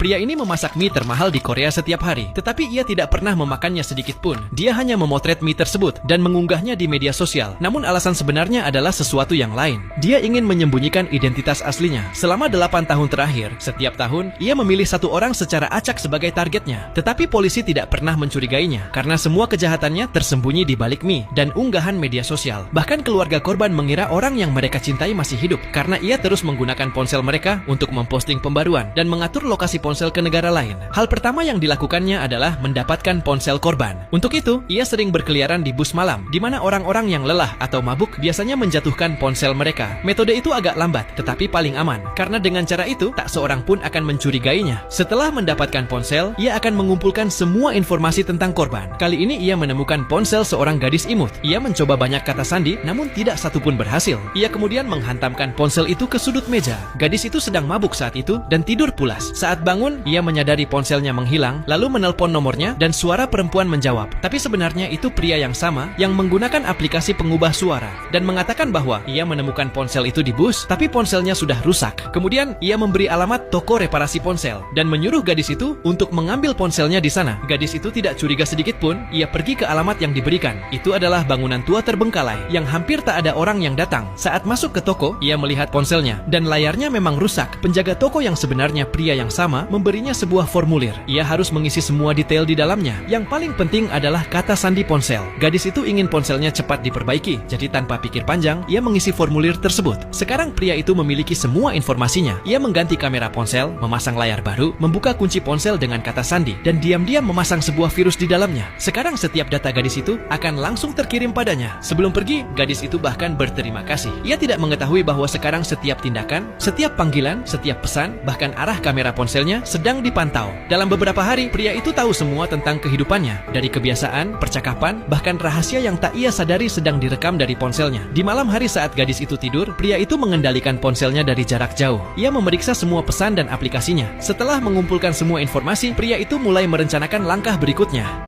Pria ini memasak mie termahal di Korea setiap hari, tetapi ia tidak pernah memakannya sedikit pun. Dia hanya memotret mie tersebut dan mengunggahnya di media sosial. Namun alasan sebenarnya adalah sesuatu yang lain. Dia ingin menyembunyikan identitas aslinya. Selama 8 tahun terakhir, setiap tahun, ia memilih satu orang secara acak sebagai targetnya. Tetapi polisi tidak pernah mencurigainya, karena semua kejahatannya tersembunyi di balik mie dan unggahan media sosial. Bahkan keluarga korban mengira orang yang mereka cintai masih hidup, karena ia terus menggunakan ponsel mereka untuk memposting pembaruan dan mengatur lokasi ponsel ke negara lain. Hal pertama yang dilakukannya adalah mendapatkan ponsel korban. Untuk itu, ia sering berkeliaran di bus malam, di mana orang-orang yang lelah atau mabuk biasanya menjatuhkan ponsel mereka. Metode itu agak lambat, tetapi paling aman, karena dengan cara itu, tak seorang pun akan mencurigainya. Setelah mendapatkan ponsel, ia akan mengumpulkan semua informasi tentang korban. Kali ini ia menemukan ponsel seorang gadis imut. Ia mencoba banyak kata sandi, namun tidak satupun berhasil. Ia kemudian menghantamkan ponsel itu ke sudut meja. Gadis itu sedang mabuk saat itu dan tidur pulas. Saat bangun, ia menyadari ponselnya menghilang, lalu menelpon nomornya dan suara perempuan menjawab. Tapi sebenarnya itu pria yang sama yang menggunakan aplikasi pengubah suara dan mengatakan bahwa ia menemukan ponsel itu di bus, tapi ponselnya sudah rusak. Kemudian ia memberi alamat toko reparasi ponsel dan menyuruh gadis itu untuk mengambil ponselnya di sana. Gadis itu tidak curiga sedikit pun. Ia pergi ke alamat yang diberikan. Itu adalah bangunan tua terbengkalai yang hampir tak ada orang yang datang. Saat masuk ke toko, ia melihat ponselnya dan layarnya memang rusak. Penjaga toko yang sebenarnya pria yang sama memberinya sebuah formulir. Ia harus mengisi semua detail di dalamnya. Yang paling penting adalah kata sandi ponsel. Gadis itu ingin ponselnya cepat diperbaiki, jadi tanpa pikir panjang, ia mengisi formulir tersebut. Sekarang pria itu memiliki semua informasinya. Ia mengganti kamera ponsel, memasang layar baru, membuka kunci ponsel dengan kata sandi, dan diam-diam memasang sebuah virus di dalamnya. Sekarang setiap data gadis itu akan langsung terkirim padanya. Sebelum pergi, gadis itu bahkan berterima kasih. Ia tidak mengetahui bahwa sekarang setiap tindakan, setiap panggilan, setiap pesan, bahkan arah kamera ponselnya sedang dipantau. Dalam beberapa hari, pria itu tahu semua tentang kehidupannya, dari kebiasaan, percakapan, bahkan rahasia yang tak ia sadari sedang direkam dari ponselnya. Di malam hari saat gadis itu tidur, pria itu mengendalikan ponselnya dari jarak jauh. Ia memeriksa semua pesan dan aplikasinya. Setelah mengumpulkan semua informasi, pria itu mulai merencanakan langkah berikutnya.